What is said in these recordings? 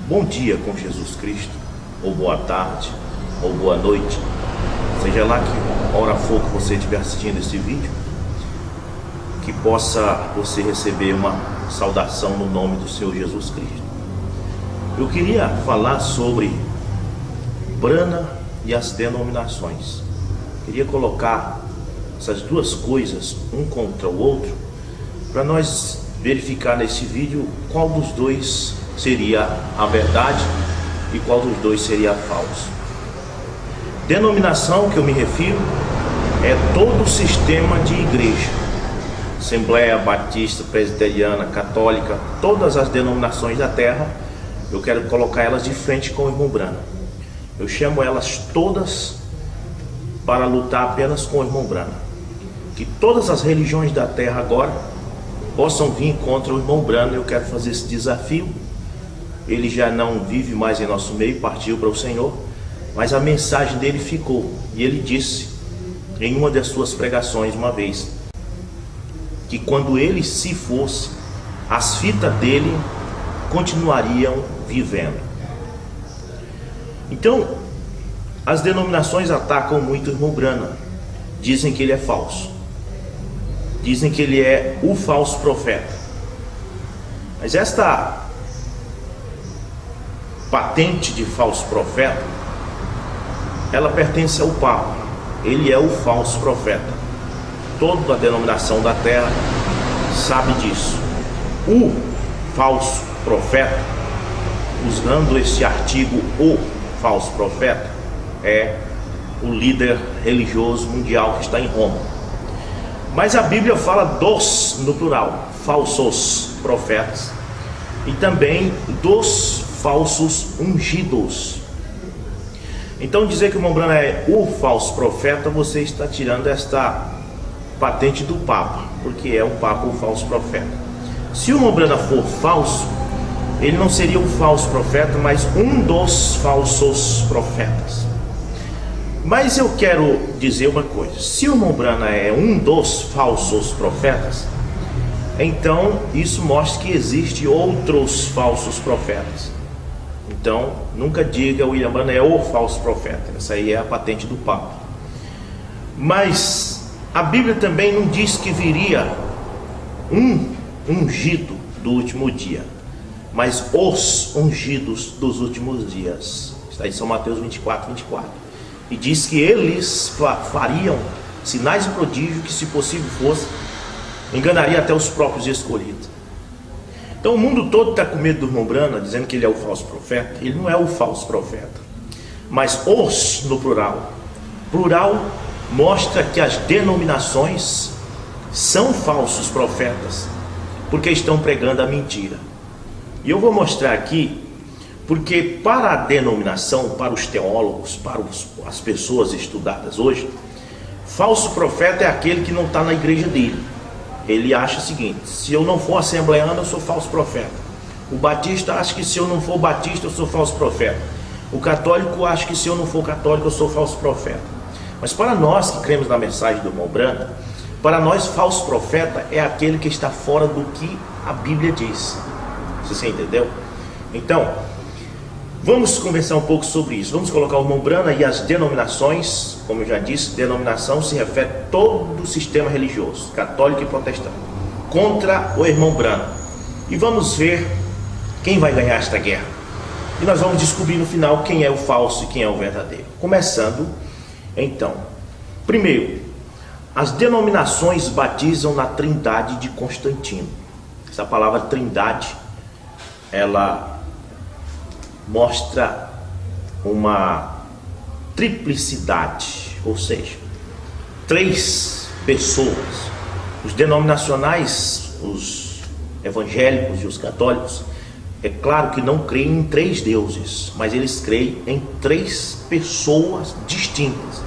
Bom dia com Jesus Cristo, ou boa tarde, ou boa noite, seja lá que hora for que você estiver assistindo este vídeo, que possa você receber uma saudação no nome do Senhor Jesus Cristo. Eu queria falar sobre Brana e as denominações. Queria colocar essas duas coisas um contra o outro, para nós verificar nesse vídeo qual dos dois seria a verdade e qual dos dois seria falso. Denominação que eu me refiro é todo o sistema de igreja, Assembleia Batista, Presbiteriana, Católica, todas as denominações da terra. Eu quero colocar elas de frente com o irmão Brana. Eu chamo elas todas para lutar apenas com o irmão Brana. Que todas as religiões da terra agora possam vir contra o irmão Brana. Eu quero fazer esse desafio. Ele já não vive mais em nosso meio, partiu para o Senhor, mas a mensagem dele ficou. E ele disse em uma das suas pregações uma vez, que quando ele se fosse, as fitas dele continuariam vivendo. Então, as denominações atacam muito o irmão Brana. Dizem que ele é falso. Dizem que ele é o falso profeta. Mas esta patente de falso profeta, ela pertence ao Papa. Ele é o falso profeta. Toda a denominação da terra sabe disso. O falso profeta, usando esse artigo, o falso profeta, é o líder religioso mundial que está em Roma. Mas a Bíblia fala dos, no plural, falsos profetas, e também dos falsos ungidos. Então dizer que o irmão Brana é o falso profeta, você está tirando esta patente do Papa, porque é um Papa o falso profeta. Se o irmão Brana for falso, ele não seria um falso profeta, mas um dos falsos profetas. Mas eu quero dizer uma coisa: se o irmão Brana é um dos falsos profetas, então isso mostra que existe outros falsos profetas. Então nunca diga o William Brana é o falso profeta. Essa aí é a patente do Papa. Mas a Bíblia também não diz que viria um ungido do último dia, mas os ungidos dos últimos dias. Está em São Mateus 24:24. E diz que eles fariam sinais e prodígios que, se possível fosse, enganaria até os próprios escolhidos. Então o mundo todo está com medo do irmão Brana, dizendo que ele é o falso profeta. Ele não é o falso profeta, mas os no plural. Plural mostra que as denominações são falsos profetas, porque estão pregando a mentira. E eu vou mostrar aqui, porque para a denominação, para os teólogos, para as pessoas estudadas hoje, falso profeta é aquele que não está na igreja dele. Ele acha o seguinte: se eu não for assembleano, eu sou falso profeta. O batista acha que se eu não for batista, eu sou falso profeta. O católico acha que se eu não for católico, eu sou falso profeta. Mas para nós que cremos na mensagem do irmão Brana, para nós falso profeta é aquele que está fora do que a Bíblia diz. Você entendeu? Então, vamos conversar um pouco sobre isso. Vamos colocar o irmão Brana e as denominações. Como eu já disse, denominação se refere a todo o sistema religioso, católico e protestante, contra o irmão Brana. E vamos ver quem vai ganhar esta guerra. E nós vamos descobrir no final quem é o falso e quem é o verdadeiro. Começando, então, primeiro, as denominações batizam na Trindade de Constantino. Essa palavra Trindade, ela mostra uma triplicidade, ou seja, três pessoas. Os denominacionais, os evangélicos e os católicos, é claro que não creem em três deuses, mas eles creem em três pessoas distintas: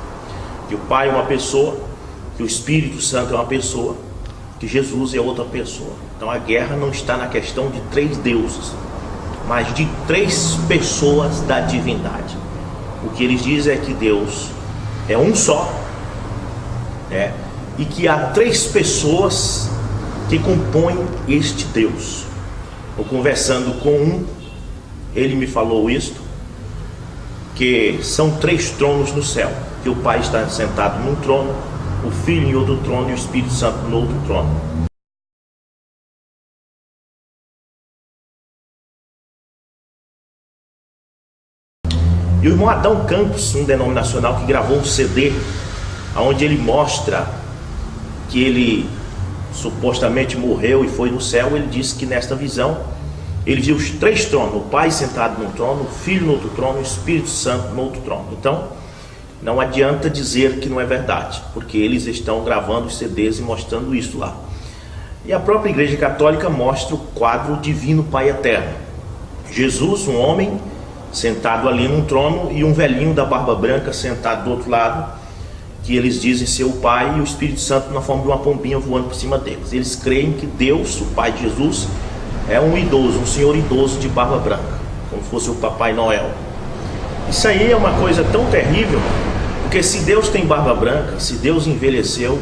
que o Pai é uma pessoa, que o Espírito Santo é uma pessoa, que Jesus é outra pessoa. Então a guerra não está na questão de três deuses, mas de três pessoas da divindade. O que eles dizem é que Deus é um só, e que há três pessoas que compõem este Deus. Ou conversando com um, ele me falou isto, que são 3 tronos no céu, que o Pai está sentado num trono, o Filho em outro trono e o Espírito Santo no outro trono. E o irmão Adão Campos, um denominacional que gravou um CD, onde ele mostra que ele supostamente morreu e foi no céu, ele disse que nesta visão ele viu os 3 tronos, o Pai sentado num trono, o Filho no outro trono e o Espírito Santo no outro trono. Então não adianta dizer que não é verdade, porque eles estão gravando os CDs e mostrando isso lá. E a própria Igreja Católica mostra o quadro Divino Pai Eterno, Jesus, um homem sentado ali num trono, e um velhinho da barba branca sentado do outro lado, que eles dizem ser o Pai, e o Espírito Santo na forma de uma pombinha voando por cima deles. Eles creem que Deus, o Pai de Jesus, é um idoso, um senhor idoso de barba branca, como se fosse o Papai Noel. Isso aí é uma coisa tão terrível, porque se Deus tem barba branca, se Deus envelheceu,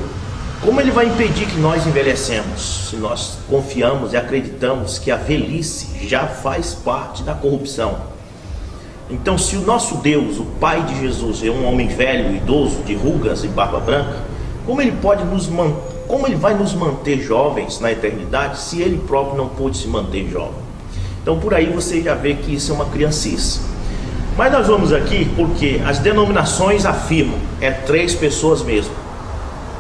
como ele vai impedir que nós envelhecemos, se nós confiamos e acreditamos que a velhice já faz parte da corrupção? Então, se o nosso Deus, o Pai de Jesus, é um homem velho, idoso, de rugas e barba branca, como ele vai nos manter jovens na eternidade, se ele próprio não pôde se manter jovem? Então, por aí você já vê que isso é uma criancice. Mas nós vamos aqui porque as denominações afirmam, 3 pessoas mesmo,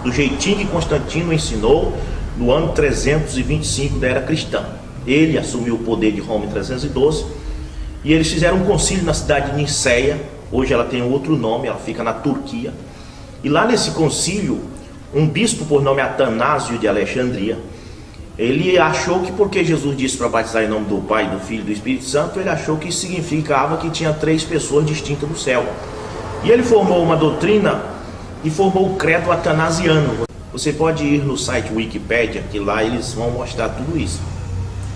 do jeitinho que Constantino ensinou no ano 325 da era cristã. Ele assumiu o poder de Roma em 312, e eles fizeram um concílio na cidade de Niceia. Hoje ela tem outro nome, ela fica na Turquia. E lá nesse concílio, um bispo por nome Atanásio de Alexandria, ele achou que, porque Jesus disse para batizar em nome do Pai, do Filho e do Espírito Santo, ele achou que isso significava que tinha 3 pessoas distintas no céu. E ele formou uma doutrina e formou o credo atanasiano. Você pode ir no site Wikipedia, que lá eles vão mostrar tudo isso.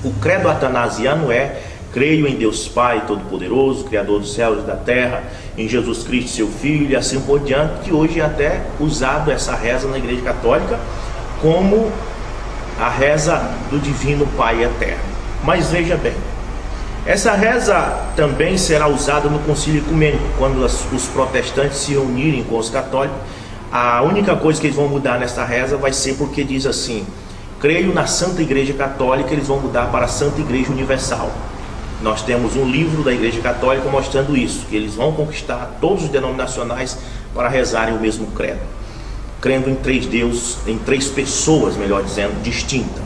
O credo atanasiano é: creio em Deus Pai Todo-Poderoso, Criador dos céus e da terra, em Jesus Cristo, seu Filho, e assim por diante, que hoje é até usado essa reza na Igreja Católica como a reza do Divino Pai Eterno. Mas veja bem, essa reza também será usada no Concílio Ecumênico, quando os protestantes se reunirem com os católicos. A única coisa que eles vão mudar nessa reza vai ser porque diz assim: creio na Santa Igreja Católica, eles vão mudar para a Santa Igreja Universal. Nós temos um livro da Igreja Católica mostrando isso, que eles vão conquistar todos os denominacionais para rezarem o mesmo credo, crendo em 3 deuses, em 3 pessoas, melhor dizendo, distintas.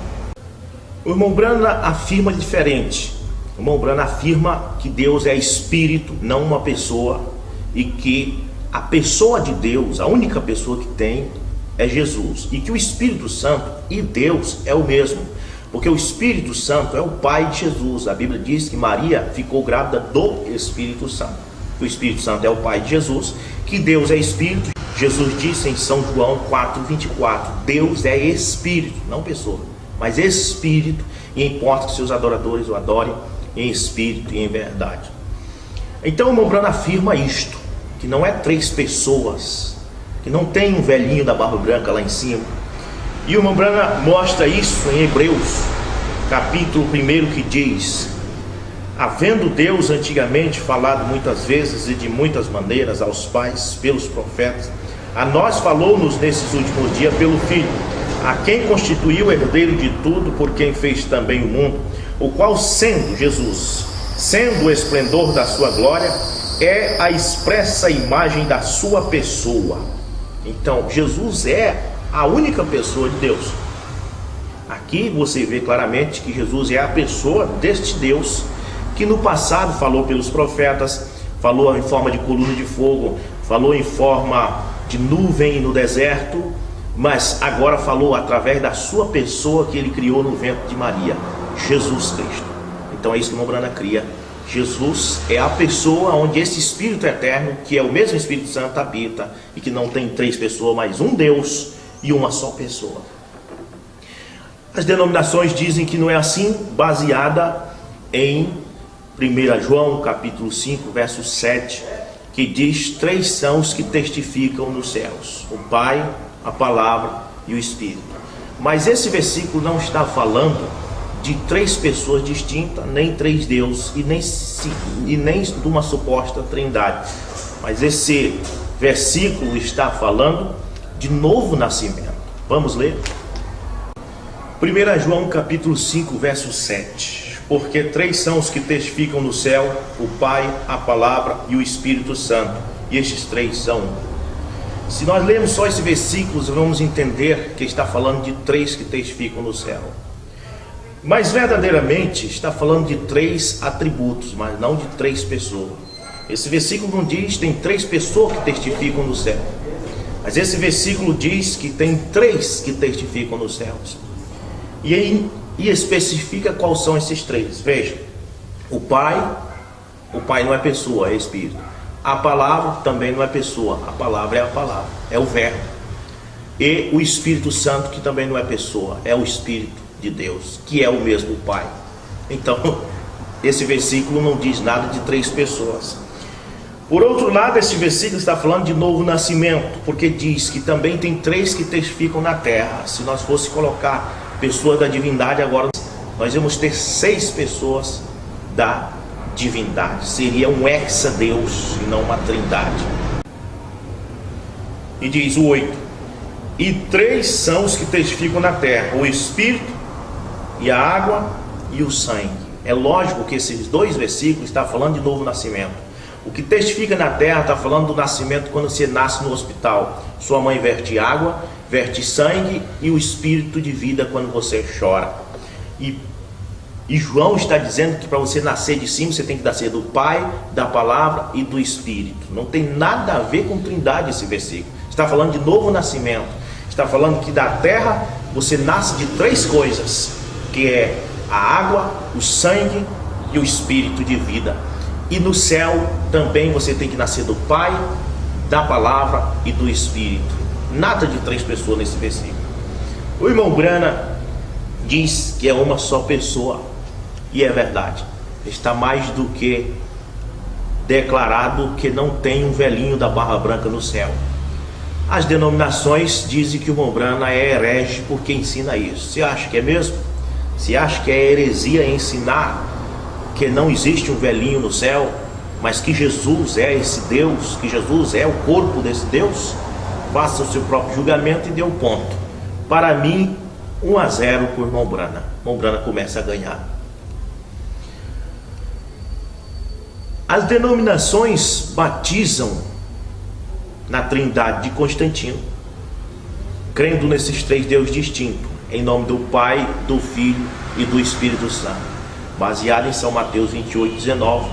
O irmão Brana afirma diferente. O irmão Brana afirma que Deus é espírito, não uma pessoa, e que a pessoa de Deus, a única pessoa que tem, é Jesus, e que o Espírito Santo e Deus é o mesmo. Porque o Espírito Santo é o Pai de Jesus. A Bíblia diz que Maria ficou grávida do Espírito Santo. O Espírito Santo é o Pai de Jesus, que Deus é Espírito. Jesus disse em São João 4:24, Deus é Espírito, não pessoa, mas Espírito, e importa que seus adoradores o adorem em espírito e em verdade. Então o irmão Brana afirma isto, que não é 3 pessoas, que não tem um velhinho da barba branca lá em cima. E o irmão Brana mostra isso em Hebreus, capítulo 1, que diz: havendo Deus antigamente falado muitas vezes e de muitas maneiras aos pais pelos profetas, a nós falou-nos nesses últimos dias pelo Filho, a quem constituiu herdeiro de tudo, por quem fez também o mundo, o qual, sendo Jesus, sendo o esplendor da sua glória, é a expressa imagem da sua pessoa. Então Jesus é a única pessoa de Deus. Aqui você vê claramente que Jesus é a pessoa deste Deus, que no passado falou pelos profetas, falou em forma de coluna de fogo, falou em forma de nuvem no deserto, mas agora falou através da sua pessoa que ele criou no ventre de Maria, Jesus Cristo. Então é isso que o irmão Brana cria. Jesus é a pessoa onde esse Espírito Eterno, que é o mesmo Espírito Santo, habita, e que não tem 3 pessoas, mas um Deus e uma só pessoa. As denominações dizem que não é assim, baseada em 1 João capítulo 5, verso 7, que diz: 3 são os que testificam nos céus, o Pai, a Palavra e o Espírito. Mas esse versículo não está falando de três pessoas distintas, nem três deuses e nem de uma suposta trindade. Mas esse versículo está falando de novo nascimento. Vamos ler? 1 João capítulo 5, verso 7. Porque três são os que testificam no céu: o Pai, a Palavra e o Espírito Santo, e estes três são um. Se nós lermos só esse versículo, vamos entender que está falando de três que testificam no céu. Mas verdadeiramente está falando de três atributos, mas não de três pessoas. Esse versículo não diz que tem três pessoas que testificam no céu, mas esse versículo diz que tem três que testificam nos céus. E especifica quais são esses três. Veja, o Pai não é pessoa, é Espírito. A Palavra também não é pessoa, a Palavra é a Palavra, é o Verbo. E o Espírito Santo, que também não é pessoa, é o Espírito de Deus, que é o mesmo Pai. Então, esse versículo não diz nada de três pessoas. Por outro lado, esse versículo está falando de novo nascimento, porque diz que também tem três que testificam na terra. Se nós fosse colocar pessoas da divindade, agora nós íamos ter 6 pessoas da divindade. Seria um hexa-deus e não uma trindade. E diz o 8: e 3 são os que testificam na terra: o Espírito e a água e o sangue. É lógico que esses 2 versículos estão falando de novo nascimento. O que testifica na terra está falando do nascimento quando você nasce no hospital. Sua mãe verte água, verte sangue e o espírito de vida quando você chora. E João está dizendo que para você nascer de cima, você tem que nascer do Pai, da Palavra e do Espírito. Não tem nada a ver com trindade esse versículo. Está falando de novo nascimento. Está falando que da terra você nasce de 3 coisas, que é a água, o sangue e o espírito de vida. E no céu também você tem que nascer do Pai, da Palavra e do Espírito. Nada de 3 pessoas nesse versículo. O irmão Brana diz que é uma só pessoa. E é verdade. Está mais do que declarado que não tem um velhinho da barba branca no céu. As denominações dizem que o irmão Brana é herege porque ensina isso. Você acha que é mesmo? Você acha que é heresia ensinar que não existe um velhinho no céu, mas que Jesus é esse Deus, que Jesus é o corpo desse Deus? Faça o seu próprio julgamento e dê um ponto. Para mim, 1-0 para o irmão Brana. O irmão Brana começa a ganhar. As denominações batizam na trindade de Constantino, crendo nesses 3 deuses distintos, em nome do Pai, do Filho e do Espírito Santo, baseado em São Mateus 28:19,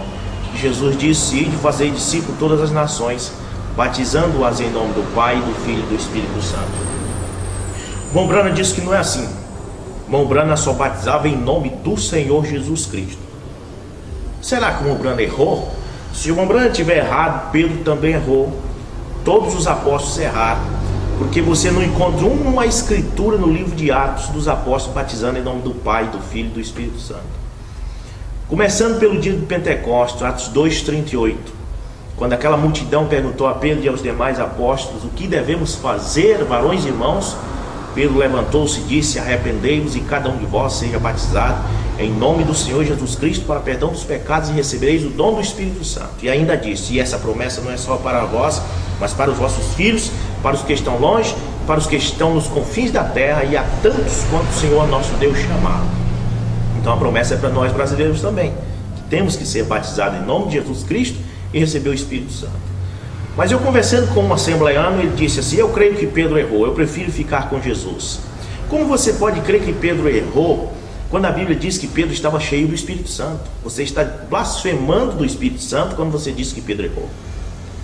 que Jesus disse: ide fazer discípulos todas as nações, batizando-as em nome do Pai, do Filho e do Espírito Santo. Mombrana disse que não é assim. Mombrana só batizava em nome do Senhor Jesus Cristo. Será que o Mombrana errou? Se o Mombrana tiver errado, Pedro também errou. Todos os apóstolos erraram, porque você não encontra uma escritura no livro de Atos dos apóstolos batizando em nome do Pai, do Filho e do Espírito Santo. Começando pelo dia do Pentecostes, Atos 2:38, quando aquela multidão perguntou a Pedro e aos demais apóstolos: o que devemos fazer, varões e irmãos? Pedro levantou-se e disse: arrependei-vos e cada um de vós seja batizado em nome do Senhor Jesus Cristo para perdão dos pecados e recebereis o dom do Espírito Santo. E ainda disse: e essa promessa não é só para vós, mas para os vossos filhos, para os que estão longe, para os que estão nos confins da terra, e a tantos quanto o Senhor nosso Deus chamar. Então a promessa é para nós brasileiros também, que temos que ser batizados em nome de Jesus Cristo e receber o Espírito Santo. Mas eu conversando com um assembleiano, ele disse assim: eu creio que Pedro errou, eu prefiro ficar com Jesus. Como você pode crer que Pedro errou quando a Bíblia diz que Pedro estava cheio do Espírito Santo? Você está blasfemando do Espírito Santo quando você diz que Pedro errou.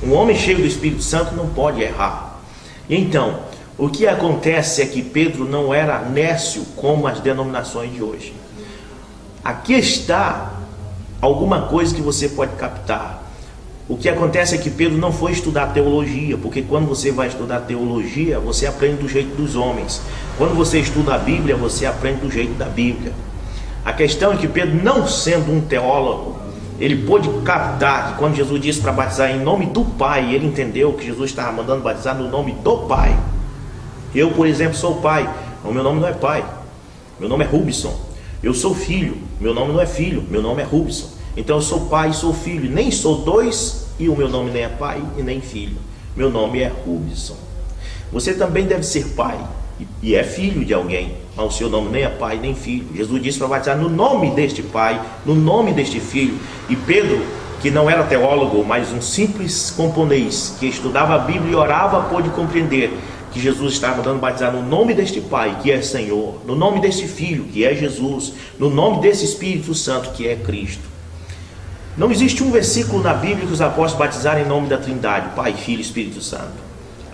Um homem cheio do Espírito Santo não pode errar. Então, o que acontece é que Pedro não era nécio como as denominações de hoje. Aqui está alguma coisa que você pode captar. O que acontece é que Pedro não foi estudar teologia, porque quando você vai estudar teologia, você aprende do jeito dos homens. Quando você estuda a Bíblia, você aprende do jeito da Bíblia. A questão é que Pedro, não sendo um teólogo, ele pôde captar que quando Jesus disse para batizar em nome do Pai, ele entendeu que Jesus estava mandando batizar no nome do Pai. Eu, por exemplo, sou pai. O meu nome não é Pai, meu nome é Rubson. Eu sou filho, meu nome não é filho, meu nome é Rubson. Então eu sou pai e sou filho, nem sou dois, e o meu nome nem é pai e nem filho. Meu nome é Rubson. Você também deve ser pai e é filho de alguém, mas o seu nome nem é pai nem filho. Jesus disse para batizar no nome deste pai, no nome deste filho. E Pedro, que não era teólogo, mas um simples camponês, que estudava a Bíblia e orava, pôde compreender que Jesus estava mandando batizar no nome deste pai, que é Senhor, no nome deste filho, que é Jesus, no nome desse Espírito Santo, que é Cristo. Não existe um versículo na Bíblia que os apóstolos batizaram em nome da Trindade, Pai, Filho e Espírito Santo.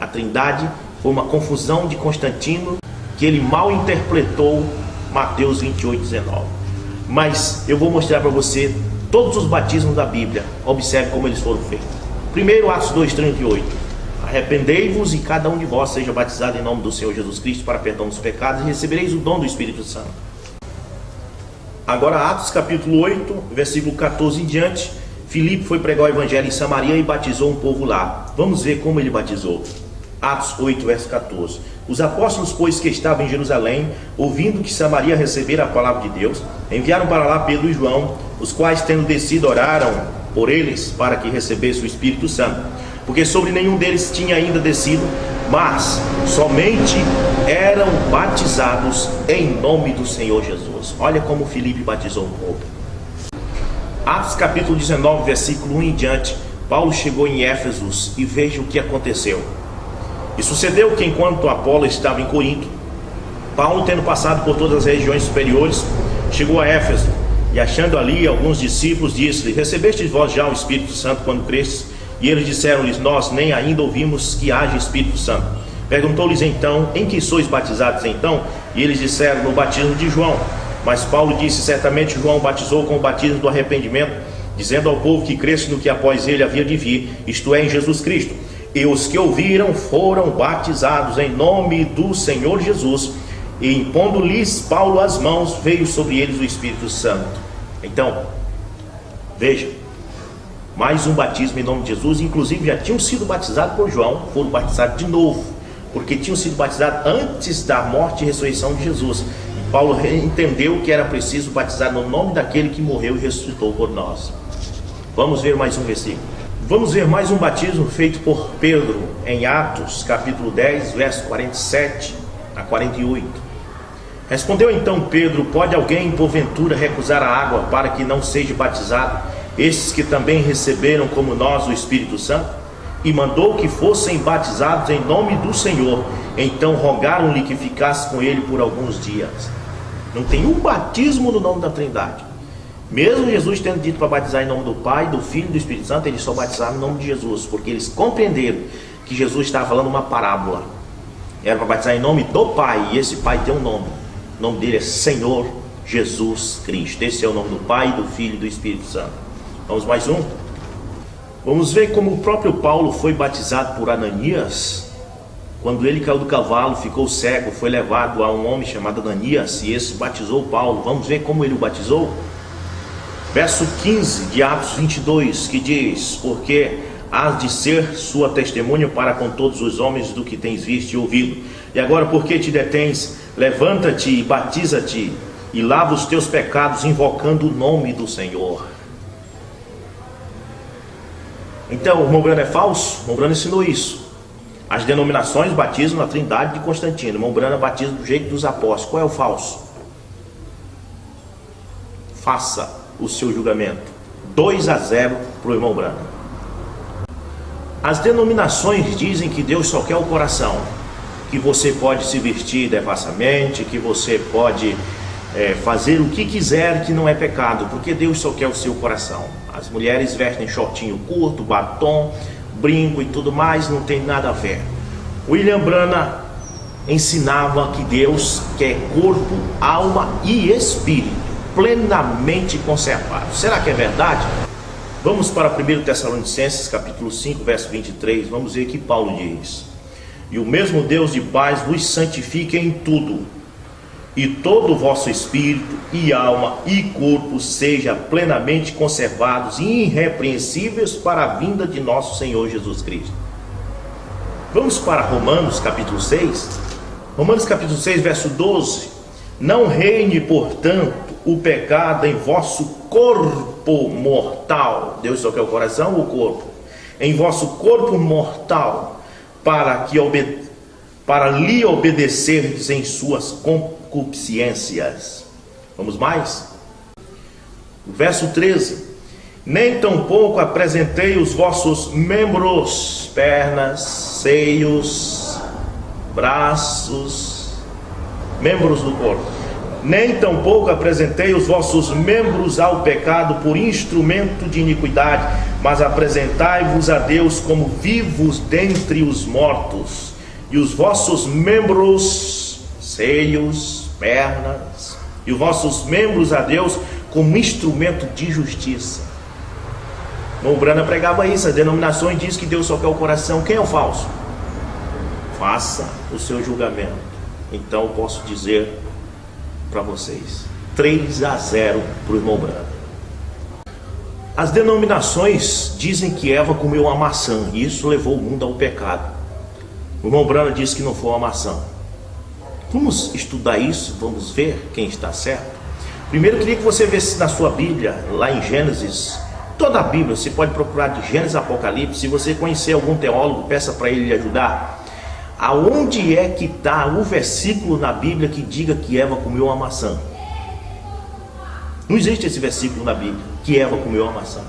A Trindade foi uma confusão de Constantino, que ele mal interpretou Mateus 28:19. Mas eu vou mostrar para você todos os batismos da Bíblia. Observe como eles foram feitos. Primeiro, Atos 2:38. Arrependei-vos e cada um de vós seja batizado em nome do Senhor Jesus Cristo para perdão dos pecados e recebereis o dom do Espírito Santo. Agora Atos capítulo 8, versículo 14 em diante. Filipe foi pregar o evangelho em Samaria e batizou um povo lá. Vamos ver como ele batizou. Atos 8, verso 14. Os apóstolos, pois, que estavam em Jerusalém, ouvindo que Samaria recebera a palavra de Deus, enviaram para lá Pedro e João, os quais, tendo descido, oraram por eles para que recebesse o Espírito Santo, porque sobre nenhum deles tinha ainda descido, mas somente eram batizados em nome do Senhor Jesus. Olha como Filipe batizou um povo. Atos capítulo 19, versículo 1 em diante. Paulo chegou em Éfeso e veja o que aconteceu. E sucedeu que enquanto Apolo estava em Corinto, Paulo, tendo passado por todas as regiões superiores, chegou a Éfeso, e achando ali alguns discípulos, disse-lhe: recebestes vós já o Espírito Santo quando crestes? E eles disseram-lhes: nós nem ainda ouvimos que haja Espírito Santo. Perguntou-lhes então: em que sois batizados então? E eles disseram: no batismo de João. Mas Paulo disse: certamente João batizou com o batismo do arrependimento, dizendo ao povo que cresce no que após ele havia de vir, isto é, em Jesus Cristo. E os que ouviram foram batizados em nome do Senhor Jesus, e impondo-lhes Paulo as mãos, veio sobre eles o Espírito Santo. Então, veja, mais um batismo em nome de Jesus. Inclusive já tinham sido batizados por João, foram batizados de novo, porque tinham sido batizados antes da morte e ressurreição de Jesus. E Paulo entendeu que era preciso batizar no nome daquele que morreu e ressuscitou por nós. Vamos ver mais um versículo. Vamos ver mais um batismo feito por Pedro em Atos capítulo 10, verso 47 a 48. Respondeu então Pedro: pode alguém porventura recusar a água para que não seja batizado estes que também receberam como nós o Espírito Santo? E mandou que fossem batizados em nome do Senhor. Então rogaram-lhe que ficasse com ele por alguns dias. Não tem um batismo no nome da Trindade. Mesmo Jesus tendo dito para batizar em nome do Pai, do Filho e do Espírito Santo, eles só batizaram em nome de Jesus, porque eles compreenderam que Jesus estava falando uma parábola. Era para batizar em nome do Pai, e esse Pai tem um nome. O nome dele é Senhor Jesus Cristo. Esse é o nome do Pai, do Filho e do Espírito Santo. Vamos mais um? Vamos ver como o próprio Paulo foi batizado por Ananias. Quando ele caiu do cavalo, ficou cego, foi levado a um homem chamado Ananias, e esse batizou Paulo. Vamos ver como ele o batizou? Verso 15 de Atos 22, que diz: porque has de ser sua testemunha para com todos os homens do que tens visto e ouvido. E agora, por que te detens? Levanta-te e batiza-te, e lava os teus pecados, invocando o nome do Senhor. Então, o irmão Brano é falso? O irmão Brano ensinou isso. As denominações batizam na Trindade de Constantino. O irmão Brano batiza do jeito dos apóstolos. Qual é o falso? Faça o seu julgamento. 2-0 para o irmão Brano. As denominações dizem que Deus só quer o coração, que você pode se vestir devassamente, que você pode fazer o que quiser, que não é pecado, porque Deus só quer o seu coração. As mulheres vestem shortinho curto, batom, brinco e tudo mais, não tem nada a ver. William Branham ensinava que Deus quer corpo, alma e espírito plenamente conservados. Será que é verdade? Vamos para 1 Tessalonicenses capítulo 5, verso 23. Vamos ver o que Paulo diz: e o mesmo Deus de paz vos santifique em tudo, e todo o vosso espírito e alma e corpo seja plenamente conservados e irrepreensíveis para a vinda de nosso Senhor Jesus Cristo. Vamos para Romanos capítulo 6. Romanos capítulo 6, verso 12. Não reine, portanto, o pecado em vosso corpo mortal. Deus só quer o coração ou o corpo? Em vosso corpo mortal, para lhe obedecerdes em suas concupiscências. Vamos mais? Verso 13. Nem tampouco apresentei os vossos membros, pernas, seios, braços, membros do corpo. Nem tampouco apresentei os vossos membros ao pecado por instrumento de iniquidade, mas apresentai-vos a Deus como vivos dentre os mortos, e os vossos membros, seios, pernas, e os vossos membros a Deus como instrumento de justiça. O Brana pregava isso, as denominações dizem que Deus só quer o coração. Quem é o falso? Faça o seu julgamento. Então eu posso dizer para vocês, 3-0 para o irmão Brana. As denominações dizem que Eva comeu uma maçã e isso levou o mundo ao pecado. O irmão Brana disse que não foi uma maçã. Vamos estudar isso, vamos ver quem está certo. Primeiro eu queria que você visse na sua Bíblia, lá em Gênesis, toda a Bíblia, você pode procurar de Gênesis a Apocalipse. Se você conhecer algum teólogo, peça para ele lhe ajudar. Aonde é que está o versículo na Bíblia que diga que Eva comeu uma maçã? Não existe esse versículo na Bíblia, que Eva comeu uma maçã.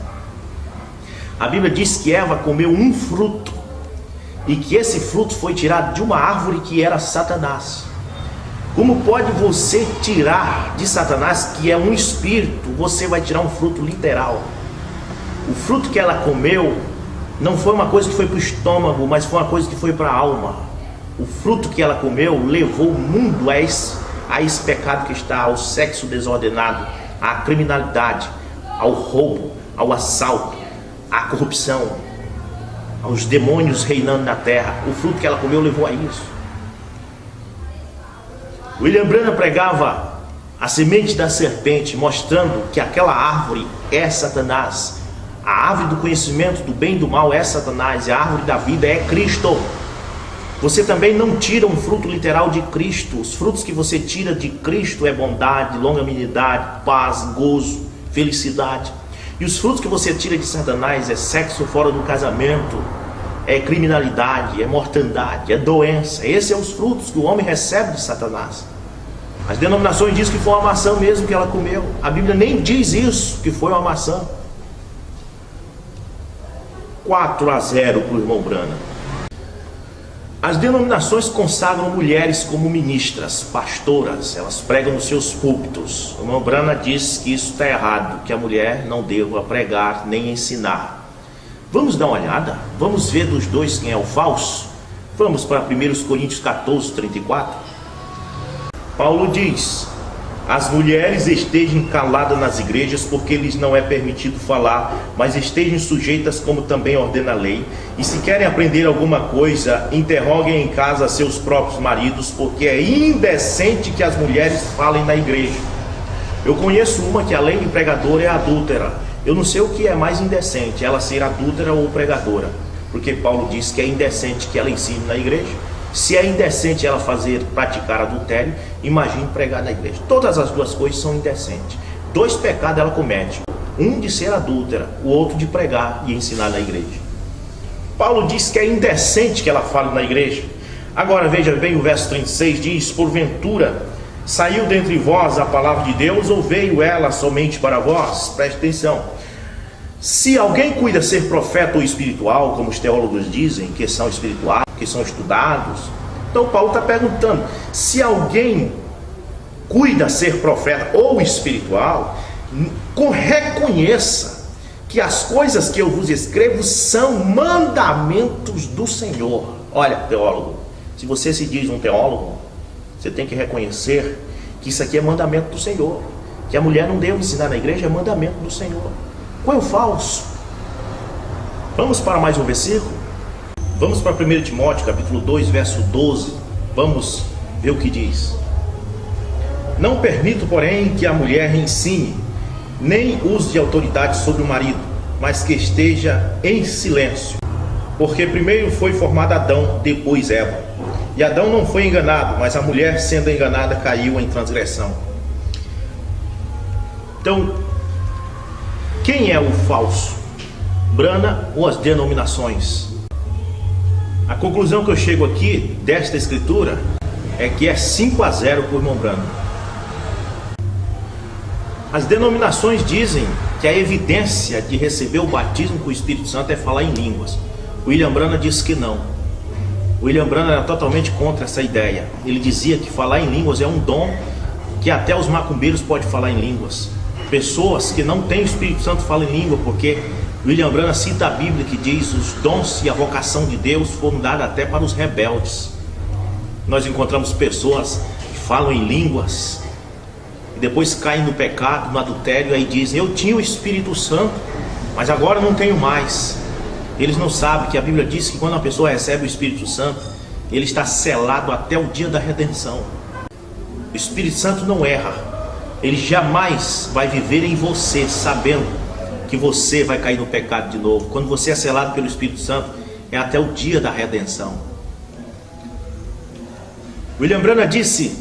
A Bíblia diz que Eva comeu um fruto, e que esse fruto foi tirado de uma árvore que era Satanás. Como pode você tirar de Satanás, que é um espírito, você vai tirar um fruto literal? O fruto que ela comeu não foi uma coisa que foi para o estômago, mas foi uma coisa que foi para a alma. O fruto que ela comeu levou o mundo a esse pecado que está, ao sexo desordenado, à criminalidade, ao roubo, ao assalto, à corrupção, aos demônios reinando na terra. O fruto que ela comeu levou a isso. William Branham pregava a semente da serpente, mostrando que aquela árvore é Satanás. A árvore do conhecimento do bem e do mal é Satanás, e a árvore da vida é Cristo. Você também não tira um fruto literal de Cristo. Os frutos que você tira de Cristo é bondade, longanimidade, paz, gozo, felicidade. E os frutos que você tira de Satanás é sexo fora do casamento, é criminalidade, é mortandade, é doença. Esses são os frutos que o homem recebe de Satanás. As denominações dizem que foi uma maçã mesmo que ela comeu. A Bíblia nem diz isso, que foi uma maçã. 4-0 para o irmão Branham. As denominações consagram mulheres como ministras, pastoras. Elas pregam nos seus púlpitos. O irmão Branham diz que isso está errado, que a mulher não deva pregar nem ensinar. Vamos dar uma olhada? Vamos ver dos dois quem é o falso? Vamos para 1 Coríntios 14:34. Paulo diz: as mulheres estejam caladas nas igrejas, porque lhes não é permitido falar, mas estejam sujeitas, como também ordena a lei. E se querem aprender alguma coisa, interroguem em casa seus próprios maridos, porque é indecente que as mulheres falem na igreja. Eu conheço uma que, além de pregadora, é adúltera. Eu não sei o que é mais indecente, ela ser adúltera ou pregadora, porque Paulo diz que é indecente que ela ensine na igreja. Se é indecente ela praticar adultério, imagine pregar na igreja. Todas as duas coisas são indecentes. 2 pecados ela comete: um de ser adúltera, o outro de pregar e ensinar na igreja. Paulo diz que é indecente que ela fale na igreja. Agora veja bem, o verso 36 diz: porventura saiu dentre vós a palavra de Deus, ou veio ela somente para vós? Preste atenção. Se alguém cuida ser profeta ou espiritual, como os teólogos dizem, que são espirituais, que são estudados, então Paulo está perguntando: se alguém cuida ser profeta ou espiritual, reconheça que as coisas que eu vos escrevo são mandamentos do Senhor. Olha, teólogo, se você se diz um teólogo, você tem que reconhecer que isso aqui é mandamento do Senhor, que a mulher não deve ensinar na igreja, é mandamento do Senhor. Qual é o falso? Vamos para mais um versículo? Vamos para 1 Timóteo capítulo 2, verso 12. Vamos ver o que diz. Não permito, porém, que a mulher ensine, nem use de autoridade sobre o marido, mas que esteja em silêncio. Porque primeiro foi formado Adão, depois Eva. E Adão não foi enganado, mas a mulher, sendo enganada, caiu em transgressão. Então, quem é o falso? Brana ou as denominações? A conclusão que eu chego aqui desta escritura é que é 5-0 para o irmão Brana. As denominações dizem que a evidência de receber o batismo com o Espírito Santo é falar em línguas. William Brana disse que não. William Brana era totalmente contra essa ideia. Ele dizia que falar em línguas é um dom que até os macumbeiros podem falar em línguas. Pessoas que não têm o Espírito Santo falam em língua, porque William Brana cita a Bíblia que diz: os dons e a vocação de Deus foram dados até para os rebeldes. Nós encontramos pessoas que falam em línguas e depois caem no pecado, no adultério, e aí dizem: eu tinha o Espírito Santo, mas agora não tenho mais. Eles não sabem que a Bíblia diz que quando uma pessoa recebe o Espírito Santo, ele está selado até o dia da redenção. O Espírito Santo não erra. Ele jamais vai viver em você sabendo que você vai cair no pecado de novo. Quando você é selado pelo Espírito Santo, é até o dia da redenção. William Brana disse: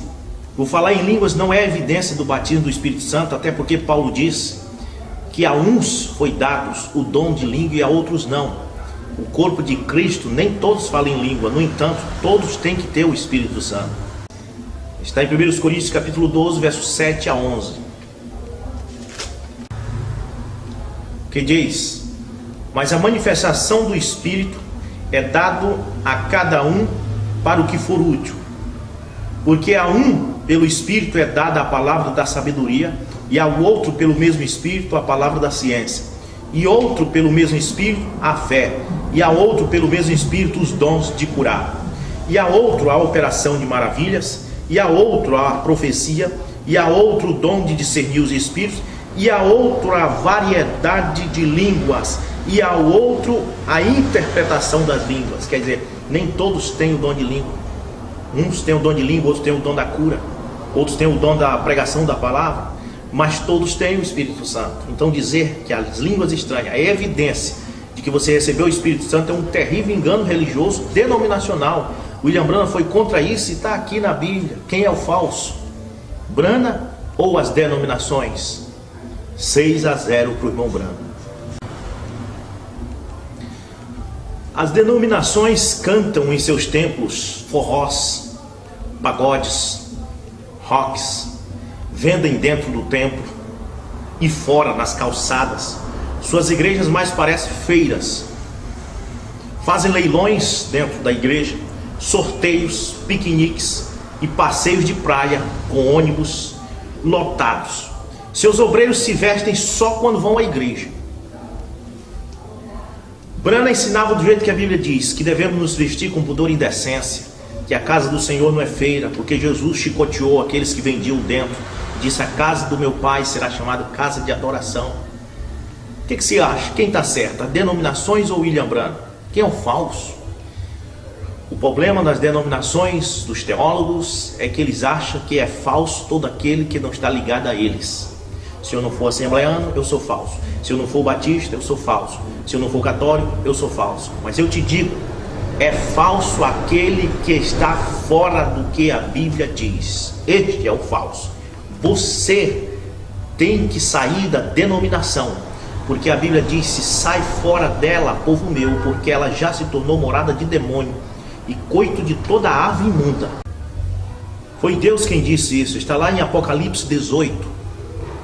o falar em línguas não é evidência do batismo do Espírito Santo, até porque Paulo diz que a uns foi dados o dom de língua e a outros não. O corpo de Cristo, nem todos falam em língua, no entanto, todos têm que ter o Espírito Santo. Está em 1 Coríntios capítulo 12, versos 7 a 11. Que diz: mas a manifestação do Espírito é dado a cada um para o que for útil. Porque a um, pelo Espírito, é dada a palavra da sabedoria, e ao outro, pelo mesmo Espírito, a palavra da ciência, e outro, pelo mesmo Espírito, a fé, e a outro, pelo mesmo Espírito, os dons de curar, e a outro, a operação de maravilhas, e a outro, a profecia, e a outro, o dom de discernir os espíritos, e a outro, a variedade de línguas, e a outro, a interpretação das línguas. Quer dizer, nem todos têm o dom de língua. Uns têm o dom de língua, outros têm o dom da cura, outros têm o dom da pregação da palavra, mas todos têm o Espírito Santo. Então dizer que as línguas estranhas é evidência de que você recebeu o Espírito Santo é um terrível engano religioso denominacional. William Brana foi contra isso e está aqui na Bíblia. Quem é o falso? Brana ou as denominações? 6-0 para o irmão Brana. As denominações cantam em seus templos forrós, pagodes, rocks, vendem dentro do templo e fora nas calçadas. Suas igrejas mais parecem feiras. Fazem leilões dentro da igreja, sorteios, piqueniques e passeios de praia com ônibus lotados. Seus obreiros se vestem só quando vão à igreja. Brana ensinava do jeito que a Bíblia diz, que devemos nos vestir com pudor e indecência, que a casa do Senhor não é feira, porque Jesus chicoteou aqueles que vendiam dentro. Disse: a casa do meu pai será chamada casa de adoração. O que você acha? Quem está certo? As denominações ou William Brana? Quem é o falso? O problema das denominações, dos teólogos, é que eles acham que é falso todo aquele que não está ligado a eles. Se eu não for assembleano, eu sou falso. Se eu não for batista, eu sou falso. Se eu não for católico, eu sou falso. Mas eu te digo, é falso aquele que está fora do que a Bíblia diz. Este é o falso. Você tem que sair da denominação, porque a Bíblia diz: sai fora dela, povo meu, porque ela já se tornou morada de demônio e coito de toda ave imunda. Foi Deus quem disse isso. Está lá em Apocalipse 18.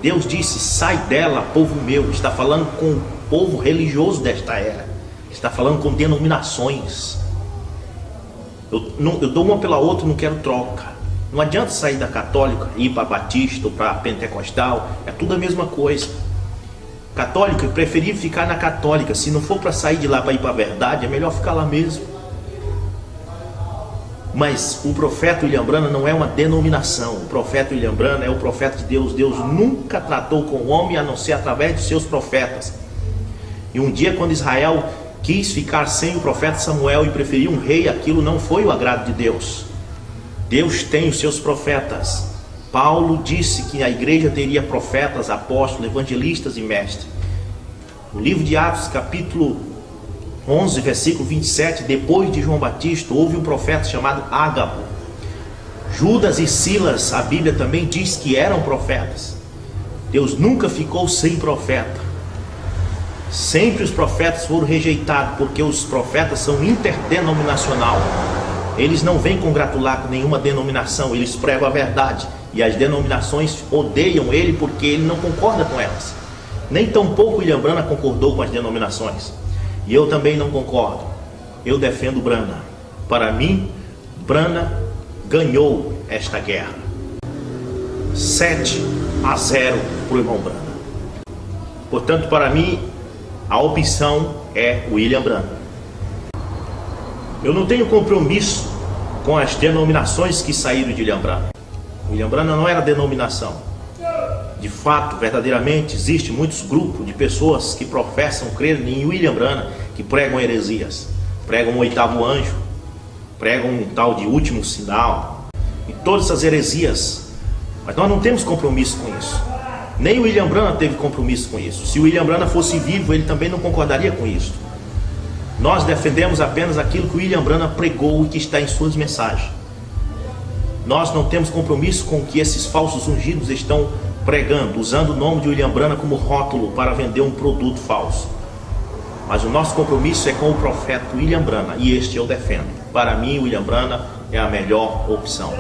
Deus disse: sai dela, povo meu. Está falando com o povo religioso desta era. Está falando com denominações. Eu dou uma pela outra, não quero troca. Não adianta sair da católica e ir para batista ou para pentecostal. É tudo a mesma coisa. Católico, eu preferi ficar na católica. Se não for para sair de lá para ir para a verdade, é melhor ficar lá mesmo. Mas o profeta William Brana não é uma denominação. O profeta William Brana é o profeta de Deus. Deus nunca tratou com o homem a não ser através de seus profetas. E um dia, quando Israel quis ficar sem o profeta Samuel e preferiu um rei, aquilo não foi o agrado de Deus. Deus tem os seus profetas. Paulo disse que a igreja teria profetas, apóstolos, evangelistas e mestres. No livro de Atos, capítulo 11, versículo 27, depois de João Batista, houve um profeta chamado Ágabo. Judas e Silas, a Bíblia também diz que eram profetas. Deus nunca ficou sem profeta. Sempre os profetas foram rejeitados, porque os profetas são interdenominacional. Eles não vêm congratular com nenhuma denominação, eles pregam a verdade. E as denominações odeiam ele porque ele não concorda com elas. Nem tampouco William Branham concordou com as denominações. E eu também não concordo. Eu defendo Branham. Para mim, Branham ganhou esta guerra. 7-0 para o irmão Branham. Portanto, para mim, a opção é William Branham. Eu não tenho compromisso com as denominações que saíram de William Branham. William Branham não era denominação. De fato, verdadeiramente, existem muitos grupos de pessoas que professam crer em William Branham, que pregam heresias, pregam o oitavo anjo, pregam um tal de último sinal, e todas essas heresias. Mas nós não temos compromisso com isso. Nem o William Branham teve compromisso com isso. Se o William Branham fosse vivo, ele também não concordaria com isso. Nós defendemos apenas aquilo que o William Branham pregou e que está em suas mensagens. Nós não temos compromisso com o que esses falsos ungidos estão pregando, usando o nome de William Branham como rótulo para vender um produto falso. Mas o nosso compromisso é com o profeta William Branham, e este eu defendo. Para mim, William Branham é a melhor opção.